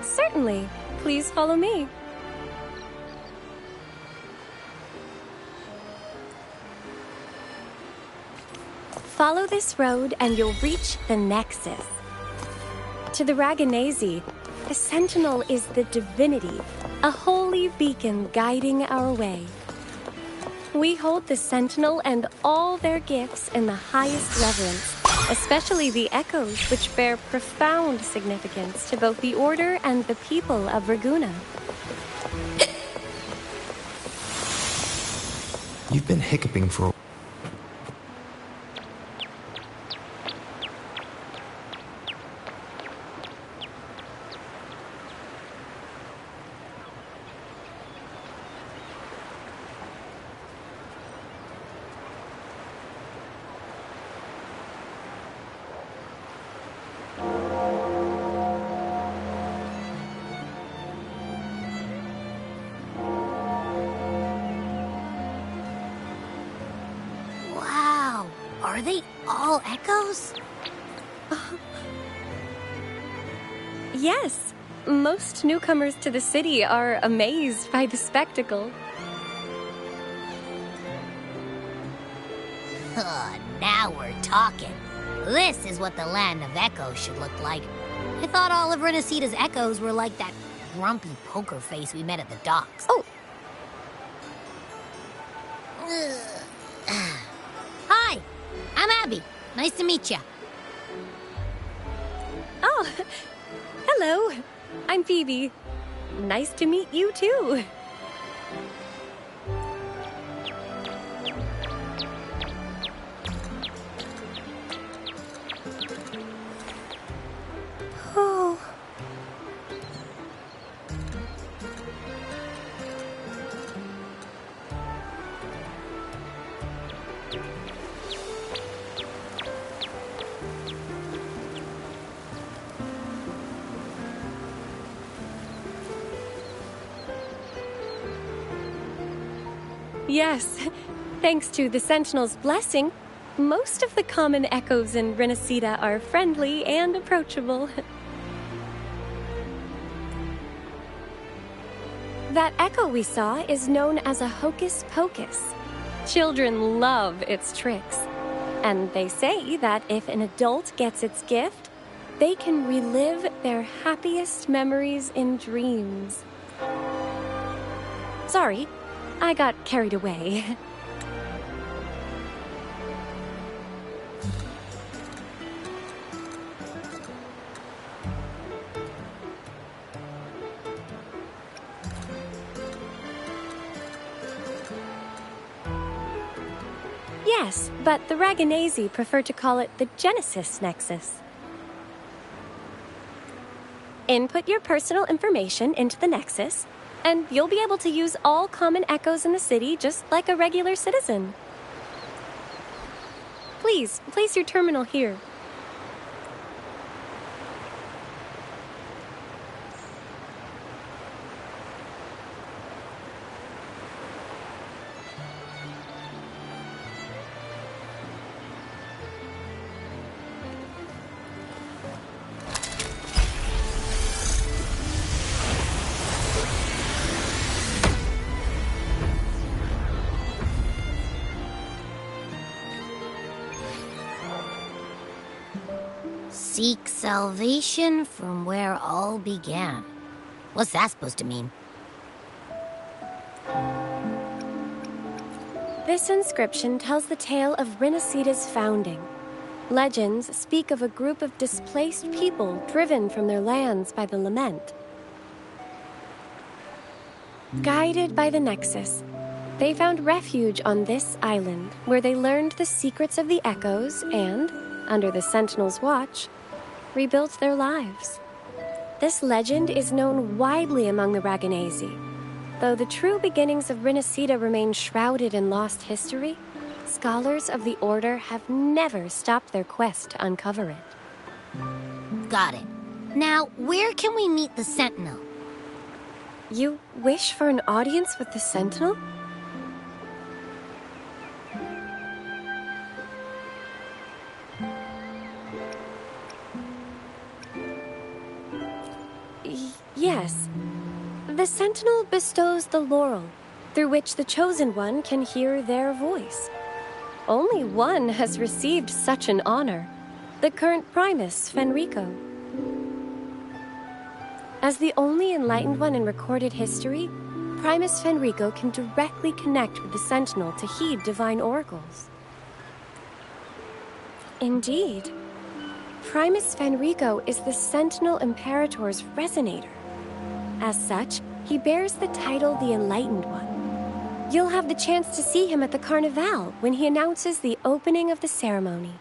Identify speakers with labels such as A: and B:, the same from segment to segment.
A: Certainly. Please follow me. Follow this road and you'll reach the Nexus. To the Raganazi, the Sentinel is the divinity, a holy beacon guiding our way. We hold the Sentinel and all their gifts in the highest reverence, especially the echoes, which bear profound significance to both the Order and the people of Raguna.
B: You've been hiccuping for a
C: Are they all echoes?
A: Yes. Most newcomers to the city are amazed by the spectacle.
C: Now we're talking. This is what the land of echoes should look like. I thought all of Renacita's echoes were like that grumpy poker face we met at the docks.
A: Oh.
C: Hi, I'm Abby. Nice to meet you.
A: Oh, hello. I'm Phoebe. Nice to meet you too. Oh. Yes, thanks to the Sentinel's blessing, most of the common echoes in Renacita are friendly and approachable. That echo we saw is known as a hocus pocus. Children love its tricks. And they say that if an adult gets its gift, they can relive their happiest memories in dreams. Sorry, I got carried away. Yes, but the Raganese prefer to call it the Genesis Nexus. Input your personal information into the Nexus, and you'll be able to use all common echoes in the city just like a regular citizen. Please, place your terminal here.
C: Seek salvation from where all began. What's that supposed to mean?
A: This inscription tells the tale of Rinascida's founding. Legends speak of a group of displaced people driven from their lands by the lament. Guided by the Nexus, they found refuge on this island, where they learned the secrets of the echoes and, under the Sentinel's watch, rebuilt their lives. This legend is known widely among the Raganese. Though the true beginnings of Rinascida remain shrouded in lost history, scholars of the Order have never stopped their quest to uncover it.
C: Got it. Now, where can we meet the Sentinel?
A: You wish for an audience with the Sentinel? Yes. The Sentinel bestows the laurel, through which the Chosen One can hear their voice. Only one has received such an honor, the current Primus, Fenrico. As the only enlightened one in recorded history, Primus Fenrico can directly connect with the Sentinel to heed divine oracles. Indeed. Primus Fenrico is the Sentinel Imperator's resonator. As such, he bears the title the Enlightened One. You'll have the chance to see him at the Carnival when he announces the opening of the ceremony.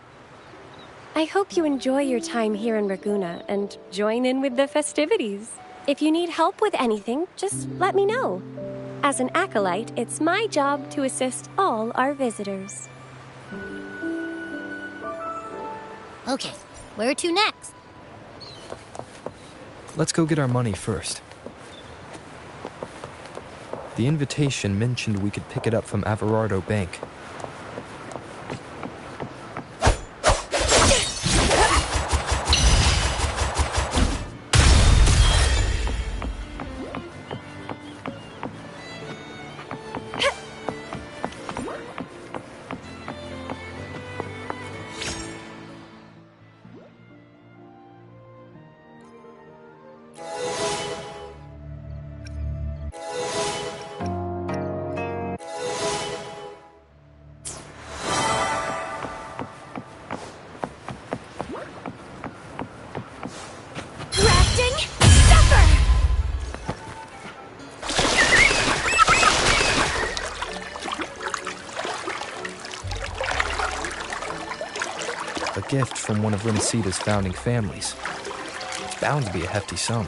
A: I hope you enjoy your time here in Raguna and join in with the festivities. If you need help with anything, just let me know. As an acolyte, it's my job to assist all our visitors.
C: Okay, where to next?
B: Let's go get our money first. The invitation mentioned we could pick it up from Averardo Bank. A gift from one of Rinascida's founding families. It's bound to be a hefty sum.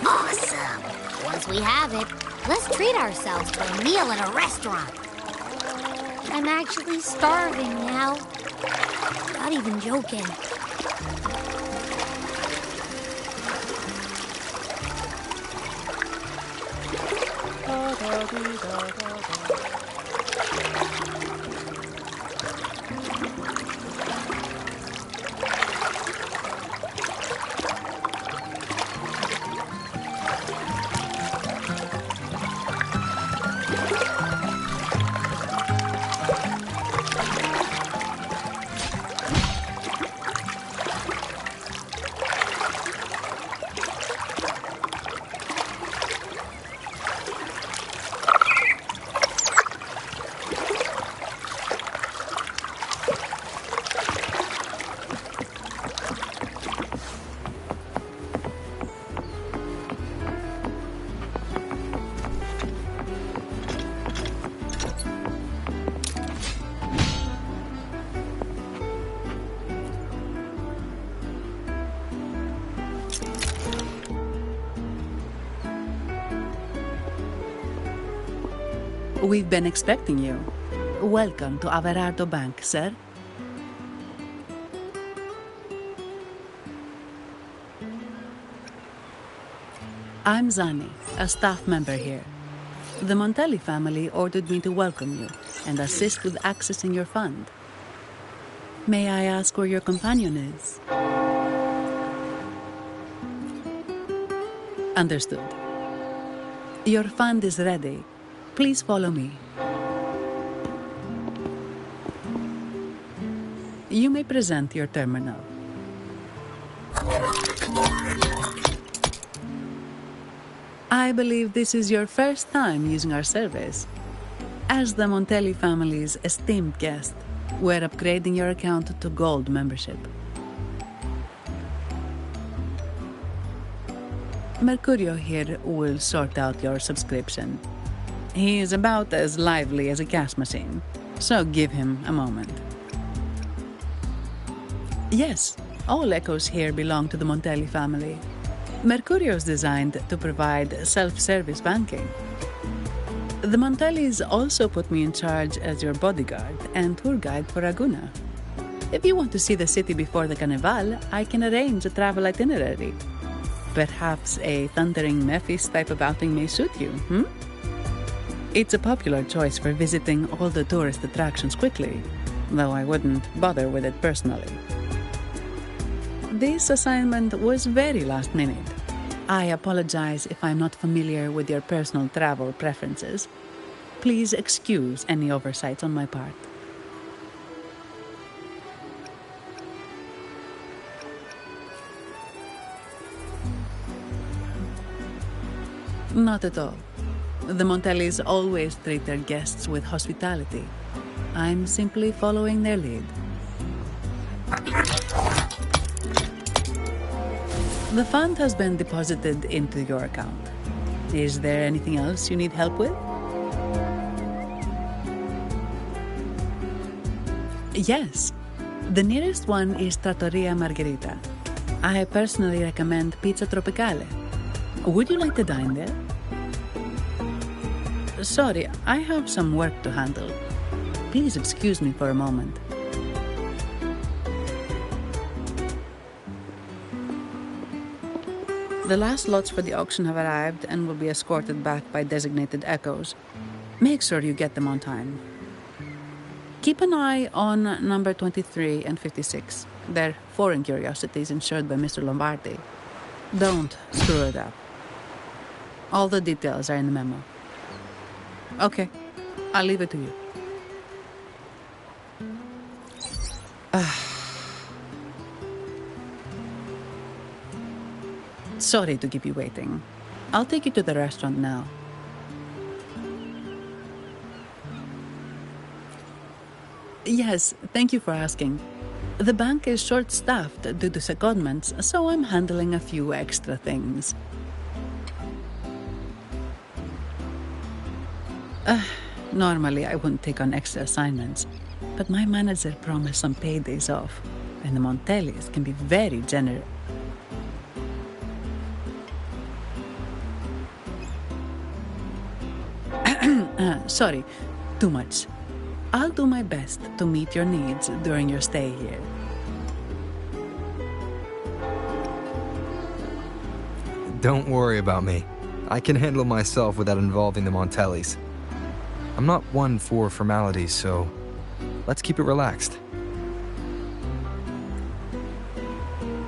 C: Awesome! Once we have it, let's treat ourselves to a meal at a restaurant. I'm actually starving now. Not even joking.
D: We've been expecting you. Welcome to Averardo Bank, sir. I'm Zani, a staff member here. The Montelli family ordered me to welcome you and assist with accessing your fund. May I ask where your companion is? Understood. Your fund is ready. Please follow me. You may present your terminal. I believe this is your first time using our service. As the Montelli family's esteemed guest, we're upgrading your account to Gold membership. Mercurio here will sort out your subscription. He is about as lively as a cash machine, so give him a moment. Yes, all echoes here belong to the Montelli family. Mercurio is designed to provide self-service banking. The Montellis also put me in charge as your bodyguard and tour guide for Raguna. If you want to see the city before the Carnival, I can arrange a travel itinerary. Perhaps a thundering Memphis type of outing may suit you, It's a popular choice for visiting all the tourist attractions quickly, though I wouldn't bother with it personally. This assignment was very last minute. I apologize if I'm not familiar with your personal travel preferences. Please excuse any oversights on my part. Not at all. The Montellis always treat their guests with hospitality. I'm simply following their lead. The fund has been deposited into your account. Is there anything else you need help with? Yes. The nearest one is Trattoria Margherita. I personally recommend Pizza Tropicale. Would you like to dine there? Sorry, I have some work to handle. Please excuse me for a moment. The last lots for the auction have arrived and will be escorted back by designated echoes. Make sure you get them on time. Keep an eye on number 23 and 56. They're foreign curiosities insured by Mr. Lombardi. Don't screw it up. All the details are in the memo. Okay, I'll leave it to you. Sorry to keep you waiting. I'll take you to the restaurant now. Yes, thank you for asking. The bank is short-staffed due to secondments, so I'm handling a few extra things. Normally, I wouldn't take on extra assignments, but my manager promised some paydays off, and the Montellis can be very generous. Sorry, too much. I'll do my best to meet your needs during your stay here.
B: Don't worry about me. I can handle myself without involving the Montellis. I'm not one for formalities, so let's keep it relaxed.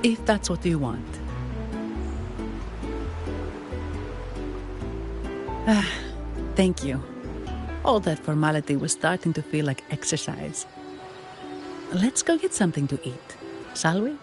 D: If that's what you want. Thank you. All that formality was starting to feel like exercise. Let's go get something to eat, shall we?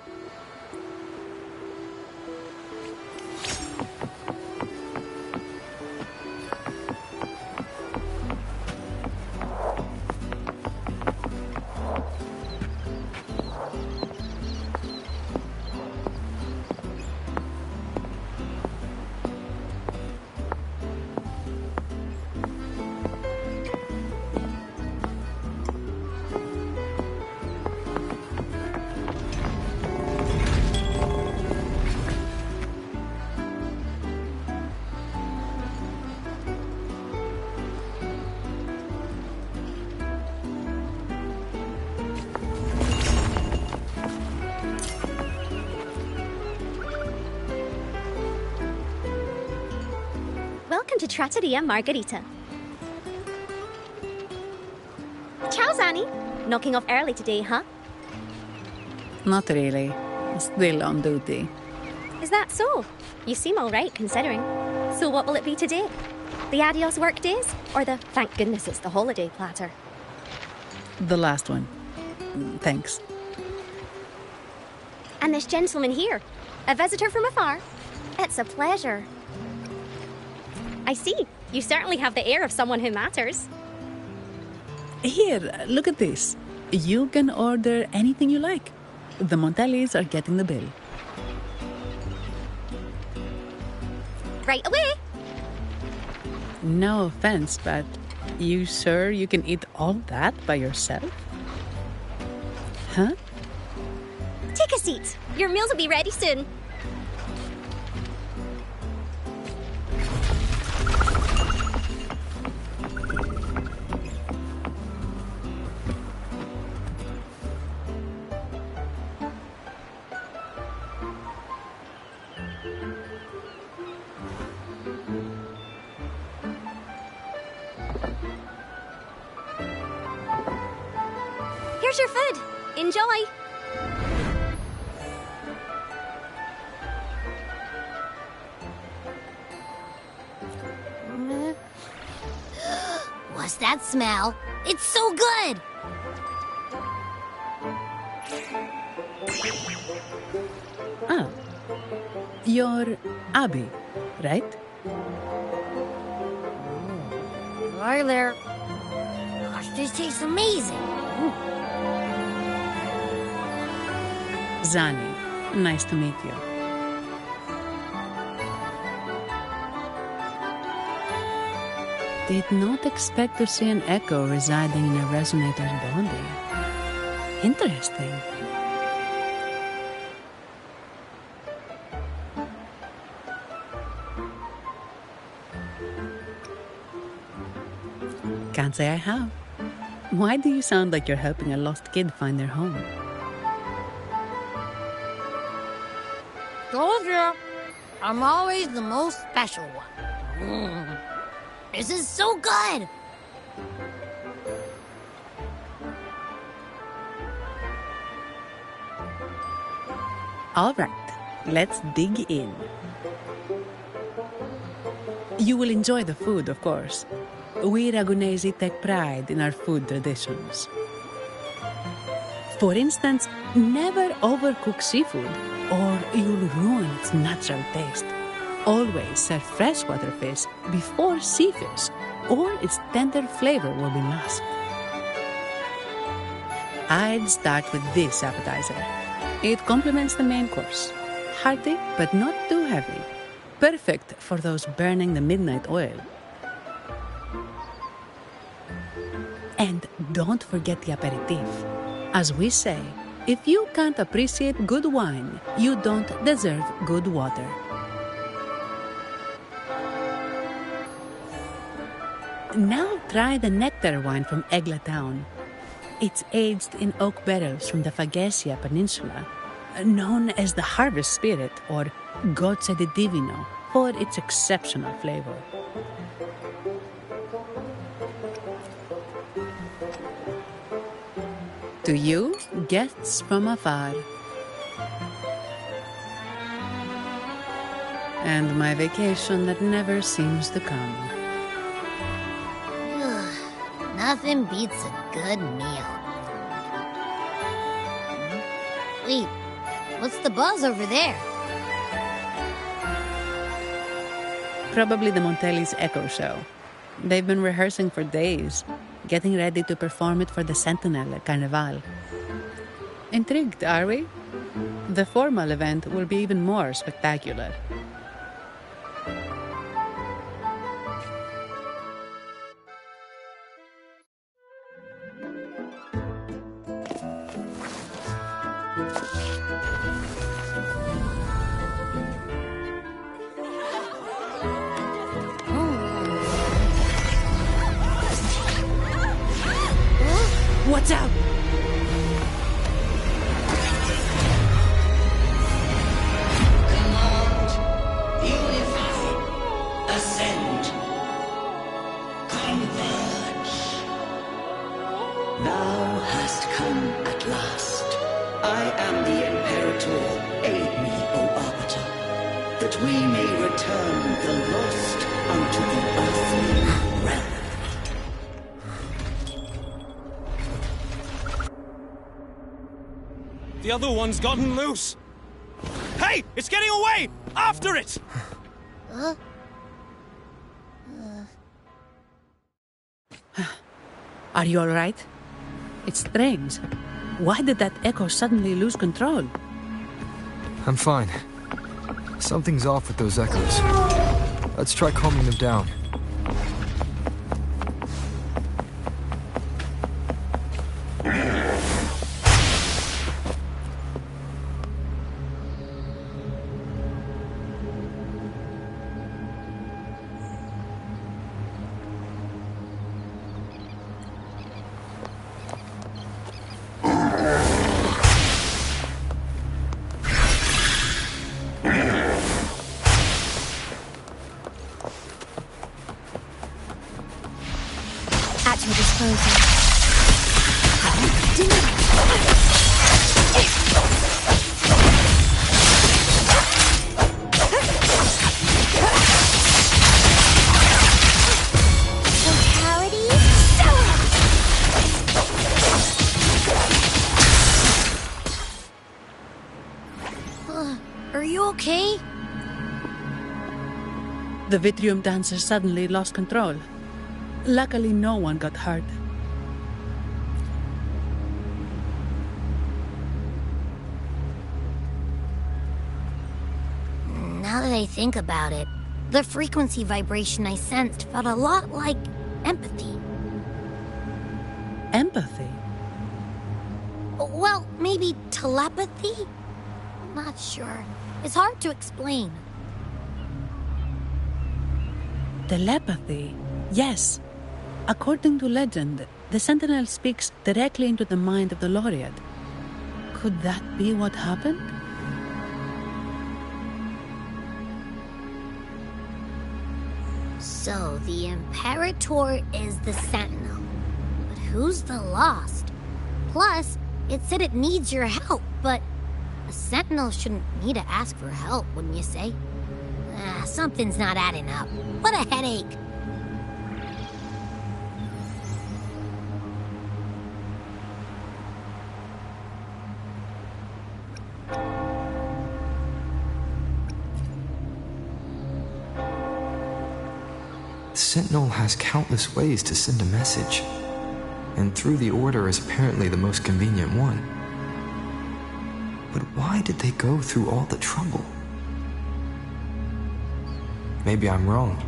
E: Welcome to Trattoria Margherita. Ciao, Zanni. Knocking off early today, huh?
D: Not really. Still on duty.
E: Is that so? You seem all right, considering. So what will it be today? The adios work days? Or the thank goodness it's the holiday platter?
D: The last one. Thanks.
E: And this gentleman here, a visitor from afar. It's a pleasure. I see. You certainly have the air of someone who matters.
D: Here, look at this. You can order anything you like. The Montellis are getting the bill.
E: Right away.
D: No offense, but you sure you can eat all that by yourself? Huh?
E: Take a seat. Your meals will be ready soon. Here's your food. Enjoy.
C: What's that smell? It's so good!
D: Ah. You're Abby, right?
C: Hi there. Gosh, this tastes amazing.
D: Zanni, nice to meet you. Did not expect to see an echo residing in a resonator's body. Interesting. Can't say I have. Why do you sound like you're helping a lost kid find their home?
C: Told you. I'm always the most special one. This is so good!
D: All right, let's dig in. You will enjoy the food, of course. We Ragunesi take pride in our food traditions. For instance, never overcook seafood, or you'll ruin its natural taste. Always serve freshwater fish before sea fish, or its tender flavor will be masked. I'd start with this appetizer. It complements the main course. Hearty, but not too heavy. Perfect for those burning the midnight oil. And don't forget the aperitif. As we say, if you can't appreciate good wine, you don't deserve good water. Now try the nectar wine from Egla town. It's aged in oak barrels from the Fagesia Peninsula, known as the harvest spirit or Gozze di Divino for its exceptional flavor. To you, guests from afar. And my vacation that never seems to come.
C: Nothing beats a good meal. Wait, what's the buzz over there?
D: Probably the Montelli's Echo Show. They've been rehearsing for days, getting ready to perform it for the Sentinel at Carnival. Intrigued, are we? The formal event will be even more spectacular. Watch out!
F: that we may return the lost unto the earthly realm.
G: The other one's gotten loose. Hey! It's getting away! After it!
D: Are you all right? It's strange. Why did that echo suddenly lose control?
B: I'm fine. Something's off with those echoes. Let's try calming them down.
A: At your disposal.
C: Totality? Are you okay?
D: The Vitrium dancer suddenly lost control. Luckily, no one got hurt.
C: Now that I think about it, the frequency vibration I sensed felt a lot like empathy.
D: Empathy?
C: Well, maybe telepathy? Not sure. It's hard to explain.
D: Telepathy? Yes. According to legend, the Sentinel speaks directly into the mind of the Laureate. Could that be what happened?
C: So, the Imperator is the Sentinel. But who's the Lost? Plus, it said it needs your help, but a Sentinel shouldn't need to ask for help, wouldn't you say? Something's not adding up. What a headache.
B: The Sentinel has countless ways to send a message, and through the Order is apparently the most convenient one. But why did they go through all the trouble? Maybe I'm wrong.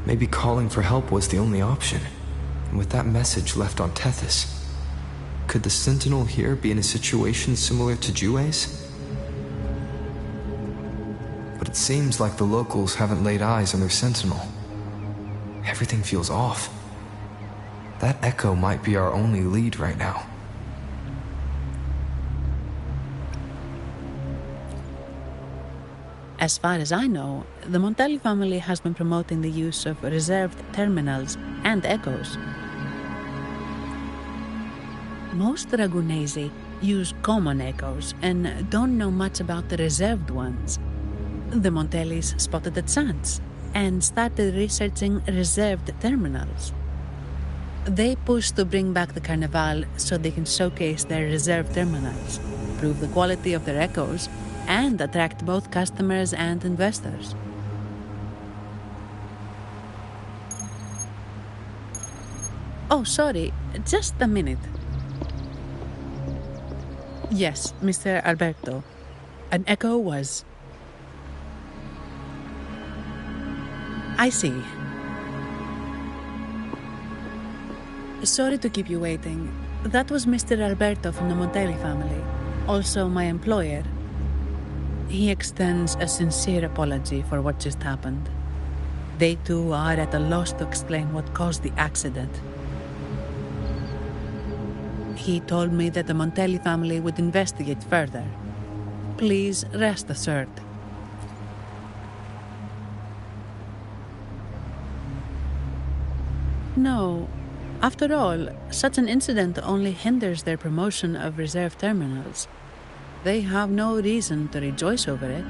B: Maybe calling for help was the only option, and with that message left on Tethys, could the Sentinel here be in a situation similar to Jue's? But it seems like the locals haven't laid eyes on their Sentinel. Everything feels off. That echo might be our only lead right now.
D: As far as I know, the Montelli family has been promoting the use of reserved terminals and echoes. Most Dragonesi use common echoes and don't know much about the reserved ones. The Montellis spotted a chance and started researching reserved terminals. They pushed to bring back the Carnival so they can showcase their reserved terminals, prove the quality of their echoes, and attract both customers and investors. Oh, sorry, just a minute. Yes, Mr. Alberto. An echo was... I see. Sorry to keep you waiting. That was Mr. Alberto from the Montelli family, also my employer. He extends a sincere apology for what just happened. They too are at a loss to explain what caused the accident. He told me that the Montelli family would investigate further. Please rest assured. No. After all, such an incident only hinders their promotion of reserve terminals. They have no reason to rejoice over it.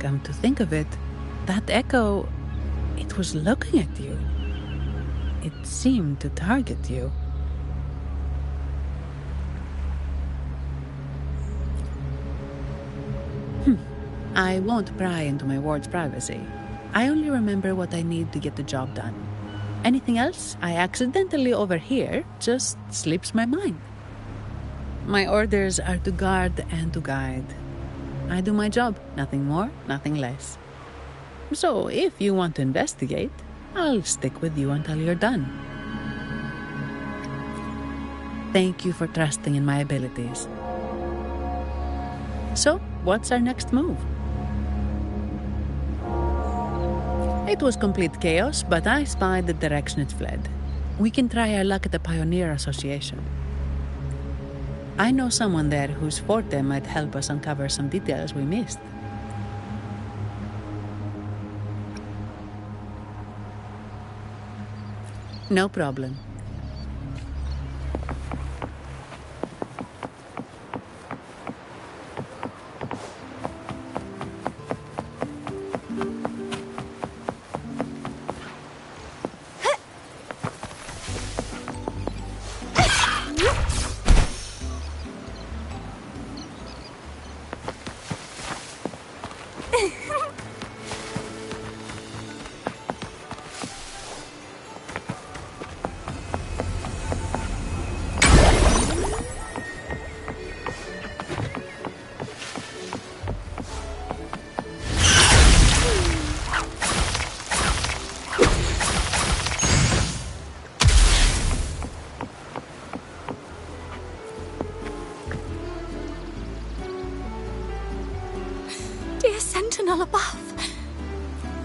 D: Come to think of it, that echo, it was looking at you. It seemed to target you. I won't pry into my ward's privacy. I only remember what I need to get the job done. Anything else I accidentally overhear just slips my mind. My orders are to guard and to guide. I do my job, nothing more, nothing less. So if you want to investigate, I'll stick with you until you're done. Thank you for trusting in my abilities. So, what's our next move? It was complete chaos, but I spied the direction it fled. We can try our luck at the Pioneer Association. I know someone there whose forte might help us uncover some details we missed. No problem.
H: Dear Sentinel above!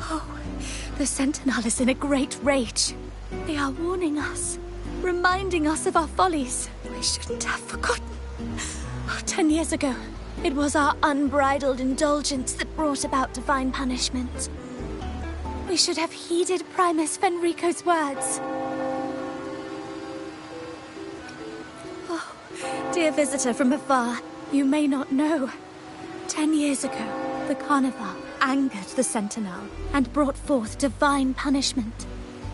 H: Oh, the Sentinel is in a great rage. They are warning us, reminding us of our follies. We shouldn't have forgotten. 10 years ago, it was our unbridled indulgence that brought about divine punishment. We should have heeded Primus Fenrico's words. Oh, dear visitor from afar, you may not know. 10 years ago, the Carnival angered the Sentinel and brought forth divine punishment.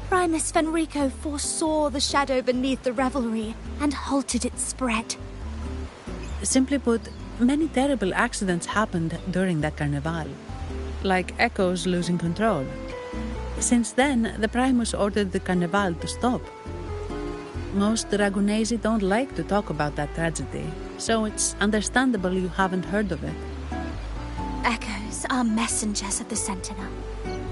H: Primus Fenrico foresaw the shadow beneath the revelry and halted its spread.
D: Simply put, many terrible accidents happened during that Carnival, like Echo's losing control. Since then, the Primus ordered the Carnival to stop. Most Dragonesi don't like to talk about that tragedy, so it's understandable you haven't heard of it.
H: Echoes are messengers of the Sentinel.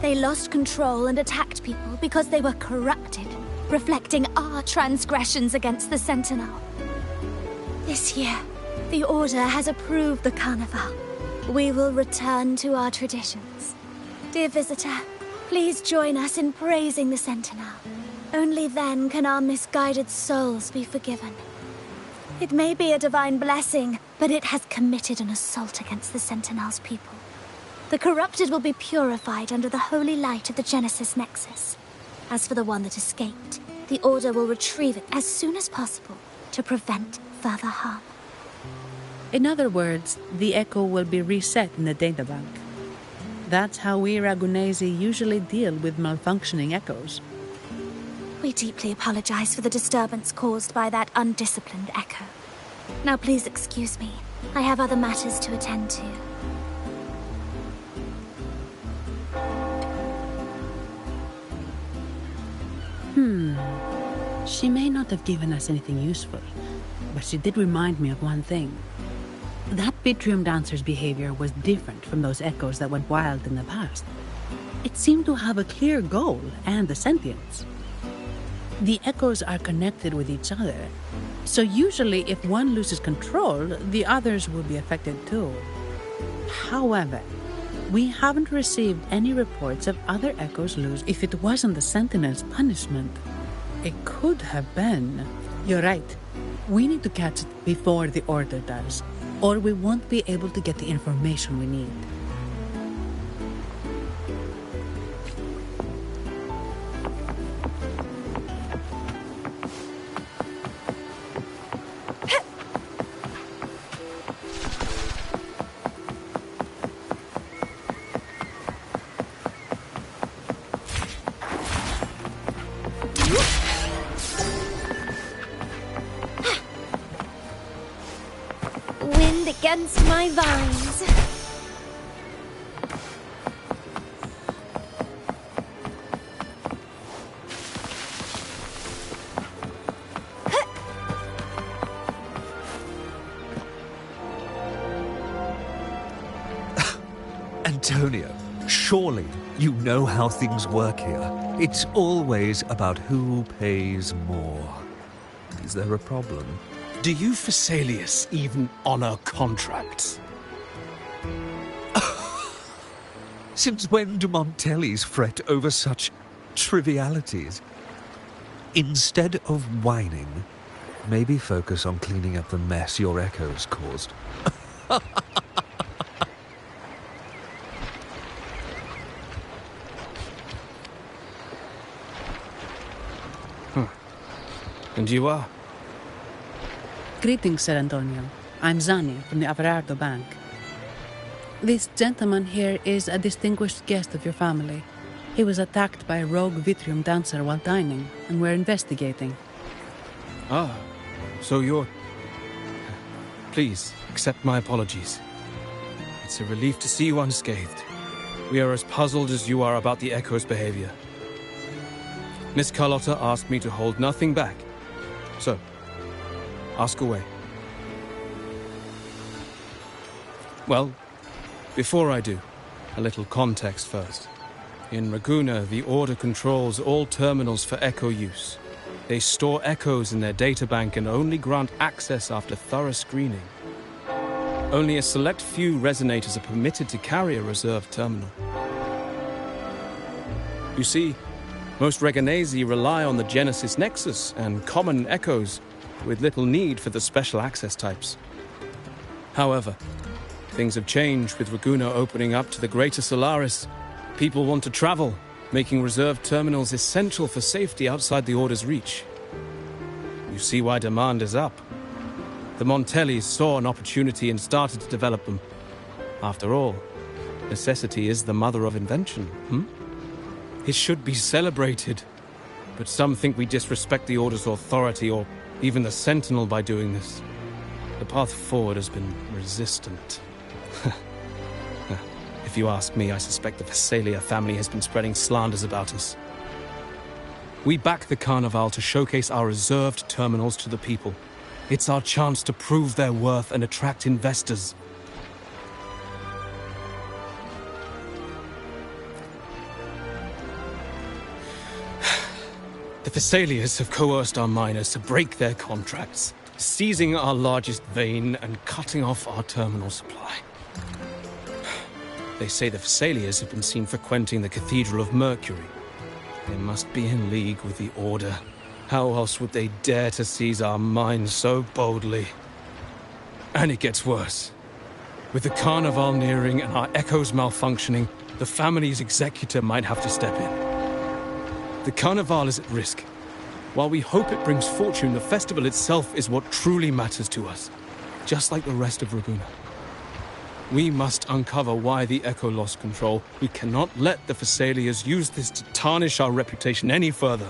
H: They lost control and attacked people because they were corrupted, reflecting our transgressions against the Sentinel. This year, the Order has approved the Carnival. We will return to our traditions. Dear visitor, please join us in praising the Sentinel. Only then can our misguided souls be forgiven. It may be a divine blessing, but it has committed an assault against the Sentinel's people. The corrupted will be purified under the holy light of the Genesis Nexus. As for the one that escaped, the Order will retrieve it as soon as possible to prevent further harm.
D: In other words, the Echo will be reset in the databank. That's how we Ragunesi usually deal with malfunctioning Echoes.
H: We deeply apologize for the disturbance caused by that undisciplined Echo. Now please excuse me. I have other matters to attend to.
D: She may not have given us anything useful, but she did remind me of one thing. That Bitrium dancer's behavior was different from those Echoes that went wild in the past. It seemed to have a clear goal and a sentience. The Echoes are connected with each other, so usually if one loses control, the others will be affected too. However, we haven't received any reports of other Echoes lose. If it wasn't the Sentinel's punishment, it could have been. You're right. We need to catch it before the Order does, or we won't be able to get the information we need.
A: Wind against my vines.
I: Antonio, surely you know how things work here. It's always about who pays more. Is there a problem?
G: Do you Phasaelius even honor contracts?
I: Since when do Montellis fret over such trivialities? Instead of whining, maybe focus on cleaning up the mess your echoes caused.
G: And you are?
D: Greetings, Sir Antonio. I'm Zani from the Averardo Bank. This gentleman here is a distinguished guest of your family. He was attacked by a rogue Vitrium dancer while dining, and we're investigating.
G: Ah, so you're... Please, accept my apologies. It's a relief to see you unscathed. We are as puzzled as you are about the Echo's behavior. Miss Carlotta asked me to hold nothing back. So, ask away. Well, before I do, a little context first. In Raguna, the Order controls all terminals for Echo use. They store echoes in their databank and only grant access after thorough screening. Only a select few resonators are permitted to carry a reserved terminal. You see, most Reganesi rely on the Genesis Nexus and common echoes, with little need for the special access types. However, things have changed with Raguna opening up to the Greater Solaris. People want to travel, making reserved terminals essential for safety outside the Order's reach. You see why demand is up. The Montellis saw an opportunity and started to develop them. After all, necessity is the mother of invention, It should be celebrated. But some think we disrespect the Order's authority, or even the Sentinel, by doing this. The path forward has been resistant. If you ask me, I suspect the Phasaelia family has been spreading slanders about us. We back the Carnival to showcase our reserved terminals to the people. It's our chance to prove their worth and attract investors. The Phasaelias have coerced our miners to break their contracts, seizing our largest vein and cutting off our terminal supply. They say the Phasaelias have been seen frequenting the Cathedral of Mercury. They must be in league with the Order. How else would they dare to seize our mines so boldly? And it gets worse. With the Carnival nearing and our echoes malfunctioning, the family's executor might have to step in. The Carnival is at risk. While we hope it brings fortune, the festival itself is what truly matters to us, just like the rest of Raguna. We must uncover why the Echo lost control. We cannot let the Phasaelias use this to tarnish our reputation any further.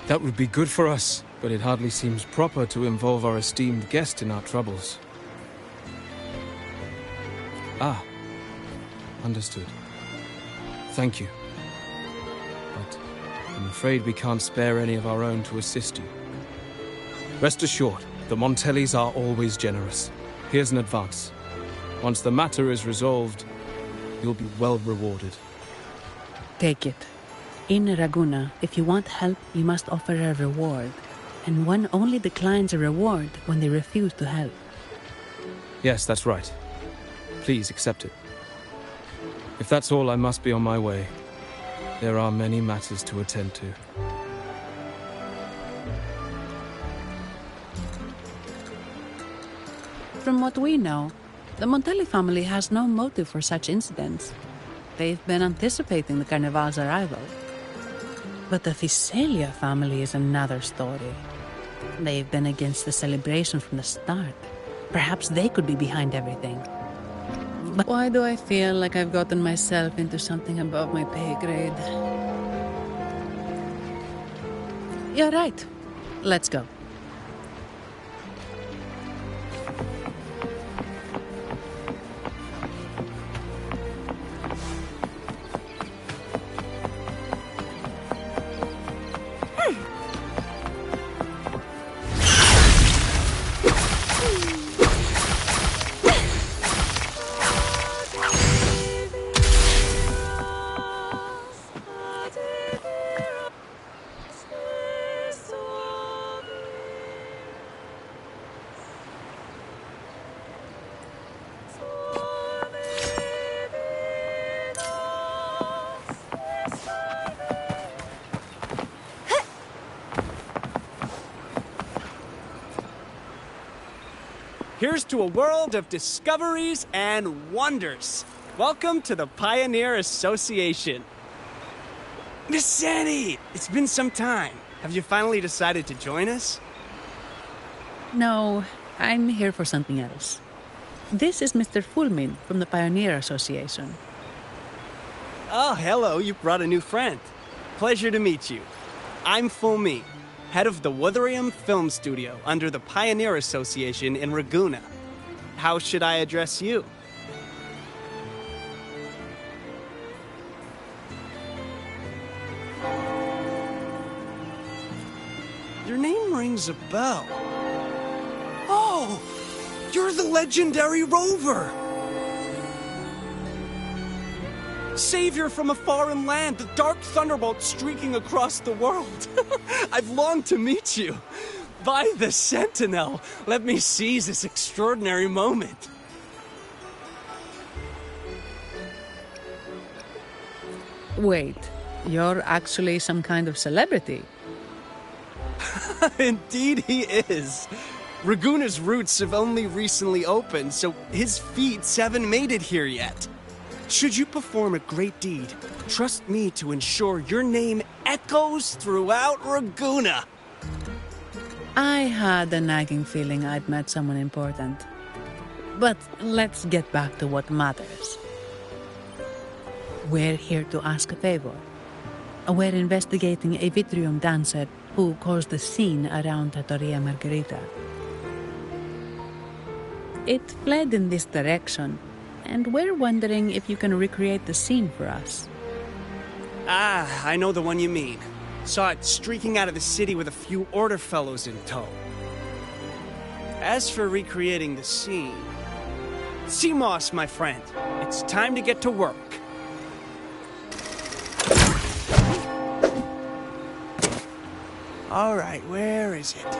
G: That would be good for us, but it hardly seems proper to involve our esteemed guest in our troubles. Ah, understood. Thank you. But I'm afraid we can't spare any of our own to assist you. Rest assured, the Montellis are always generous. Here's an advance. Once the matter is resolved, you'll be well rewarded.
D: Take it. In Raguna, if you want help, you must offer a reward. And one only declines a reward when they refuse to help.
G: Yes, that's right. Please accept it. If that's all, I must be on my way. There are many matters to attend to.
D: From what we know, the Montelli family has no motive for such incidents. They've been anticipating the Carnival's arrival. But the Phasaelia family is another story. They've been against the celebration from the start. Perhaps they could be behind everything. But why do I feel like I've gotten myself into something above my pay grade? You're right. Let's go.
J: Here's to a world of discoveries and wonders. Welcome to the Pioneer Association. Miss Sandy, it's been some time. Have you finally decided to join us?
D: No, I'm here for something else. This is Mr. Fulmin from the Pioneer Association.
J: Oh, hello, you brought a new friend. Pleasure to meet you. I'm Fulmin, head of the Wutherium Film Studio under the Pioneer Association in Ragunna. How should I address you? Your name rings a bell. Oh, you're the legendary Rover! Savior from a foreign land, the dark thunderbolt streaking across the world. I've longed to meet you. By the Sentinel, let me seize this extraordinary moment.
D: Wait, you're actually some kind of celebrity?
J: Indeed he is. Ragunna's roots have only recently opened, so his feats haven't made it here yet. Should you perform a great deed, trust me to ensure your name echoes throughout Ragunna.
D: I had a nagging feeling I'd met someone important. But let's get back to what matters. We're here to ask a favor. We're investigating a Vitrium dancer who caused a scene around Trattoria Margherita. It fled in this direction, and we're wondering if you can recreate the scene for us.
J: Ah, I know the one you mean. Saw it streaking out of the city with a few order fellows in tow. As for recreating the scene... Seamoss, my friend, it's time to get to work. Alright, where is it?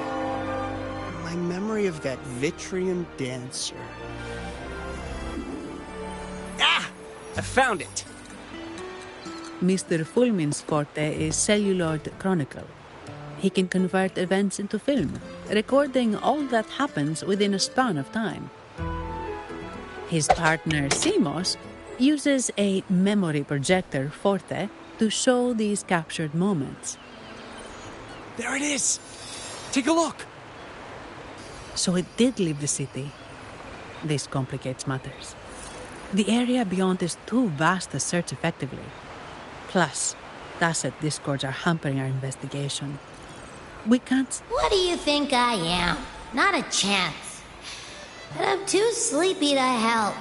J: My memory of that Vitrium dancer. Ah! I found it!
D: Mr. Fulmin's forte is celluloid chronicle. He can convert events into film, recording all that happens within a span of time. His partner, Seamoss, uses a memory projector forte to show these captured moments.
J: There it is! Take a look!
D: So it did leave the city. This complicates matters. The area beyond is too vast to search effectively. Plus, tacit discords are hampering our investigation. We can't...
C: What do you think I am? Not a chance. But I'm too sleepy to help.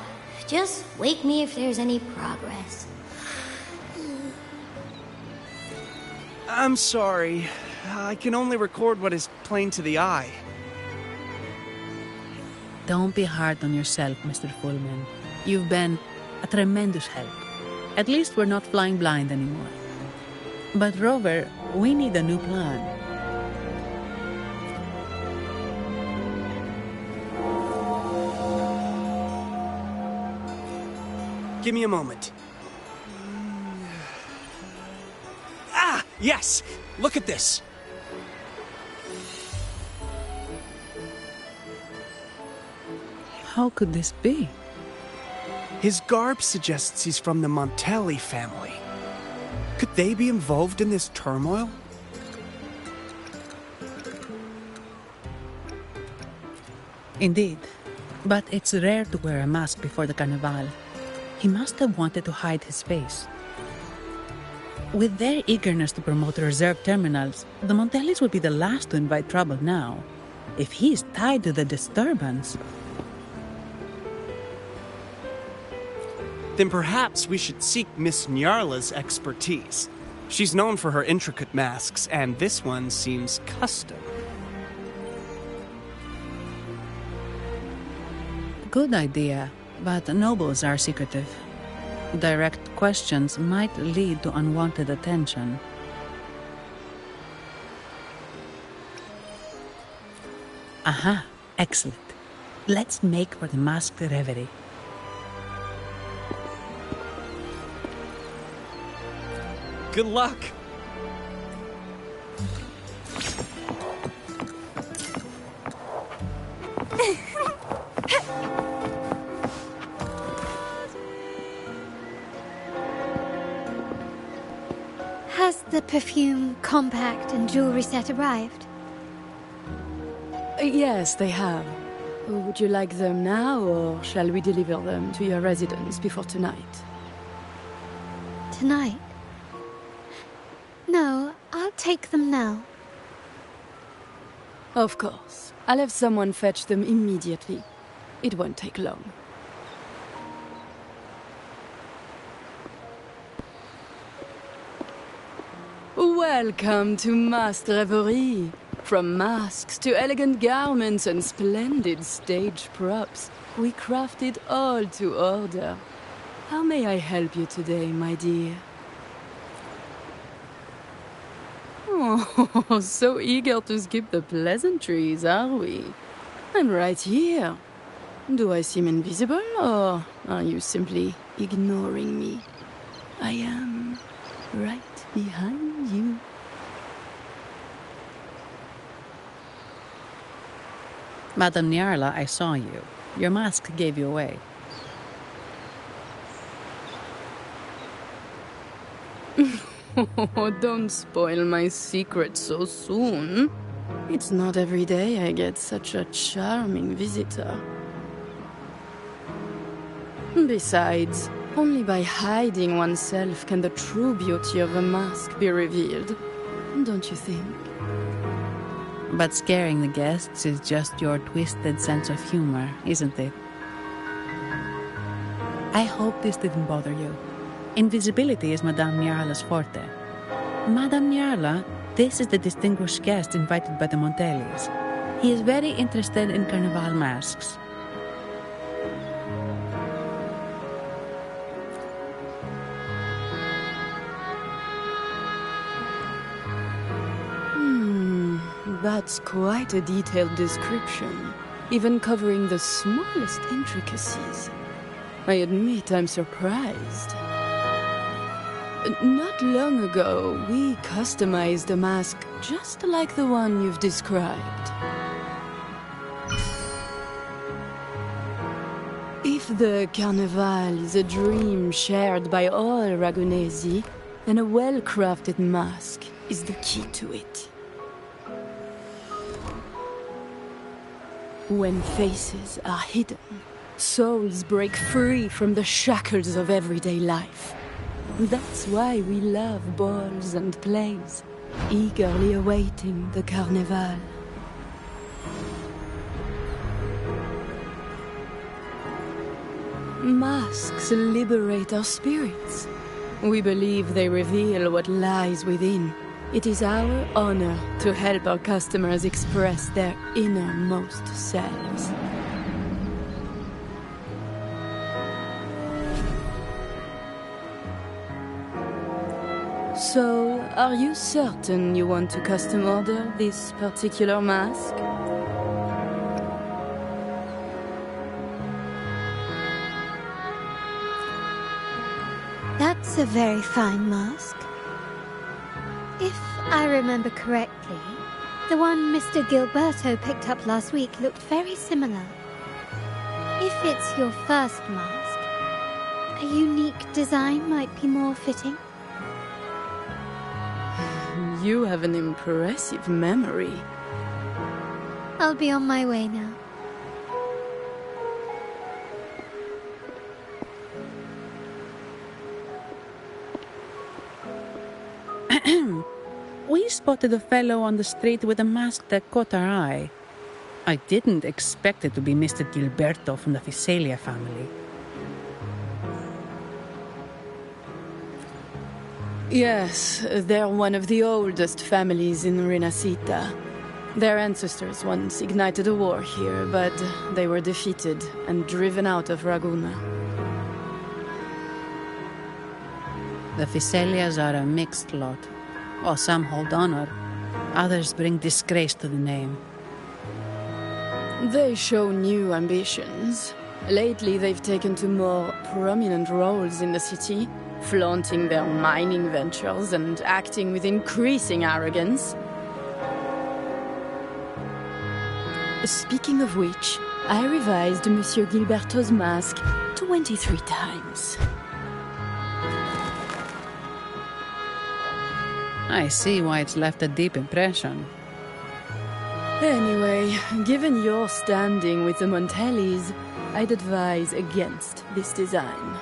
C: Just wake me if there's any progress.
J: I'm sorry. I can only record what is plain to the eye.
D: Don't be hard on yourself, Mr. Fulmin. You've been a tremendous help. At least we're not flying blind anymore. But Rover, we need a new plan.
J: Give me a moment. Ah, yes! Look at this!
D: How could this be?
J: His garb suggests he's from the Montelli family. Could they be involved in this turmoil?
D: Indeed. But it's rare to wear a mask before the Carnival. He must have wanted to hide his face. With their eagerness to promote reserve terminals, the Montellis would be the last to invite trouble now. If he is tied to the disturbance...
J: Then perhaps we should seek Miss Nyarla's expertise. She's known for her intricate masks, and this one seems custom.
D: Good idea, but nobles are secretive. Direct questions might lead to unwanted attention. Aha, excellent. Let's make for the masked reverie.
J: Good luck!
K: The perfume, compact, and jewelry set arrived?
L: Yes, they have. Would you like them now, or shall we deliver them to your residence before tonight?
K: Tonight? No, I'll take them now.
L: Of course. I'll have someone fetch them immediately. It won't take long. Welcome to Masked Reverie. From masks to elegant garments and splendid stage props, we crafted all to order. How may I help you today, my dear? Oh, so eager to skip the pleasantries, are we? I'm right here. Do I seem invisible, or are you simply ignoring me? I am right behind you.
D: Madame Nyarla, I saw you. Your mask gave you away.
L: Oh, don't spoil my secret so soon. It's not every day I get such a charming visitor. Besides, only by hiding oneself can the true beauty of a mask be revealed. Don't you think?
D: But scaring the guests is just your twisted sense of humor, isn't it? I hope this didn't bother you. Invisibility is Madame Nyarla's forte. Madame Nyarla, this is the distinguished guest invited by the Montellis. He is very interested in carnival masks.
L: That's quite a detailed description, even covering the smallest intricacies. I admit I'm surprised. Not long ago, we customized a mask just like the one you've described. If the Carnival is a dream shared by all Ragunesi, then a well-crafted mask is the key to it. When faces are hidden, souls break free from the shackles of everyday life. That's why we love balls and plays, eagerly awaiting the Carnival. Masks liberate our spirits. We believe they reveal what lies within. It is our honor to help our customers express their innermost selves. So, are you certain you want to custom order this particular mask?
K: That's a very fine mask. If I remember correctly, the one Mr. Gilberto picked up last week looked very similar. If it's your first mask, a unique design might be more fitting.
L: You have an impressive memory.
K: I'll be on my way now.
D: We spotted a fellow on the street with a mask that caught our eye. I didn't expect it to be Mr. Gilberto from the Fisalia family.
L: Yes, they're one of the oldest families in Renacita. Their ancestors once ignited a war here, but they were defeated and driven out of Raguna.
D: The Fisalias are a mixed lot. While some hold honor, others bring disgrace to the name.
L: They show new ambitions. Lately, they've taken to more prominent roles in the city, flaunting their mining ventures and acting with increasing arrogance. Speaking of which, I revised Monsieur Gilberto's mask 23 times.
D: I see why it's left a deep impression.
L: Anyway, given your standing with the Montellis, I'd advise against this design.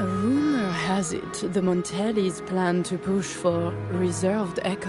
L: Rumor has it the Montellis plan to push for reserved Echo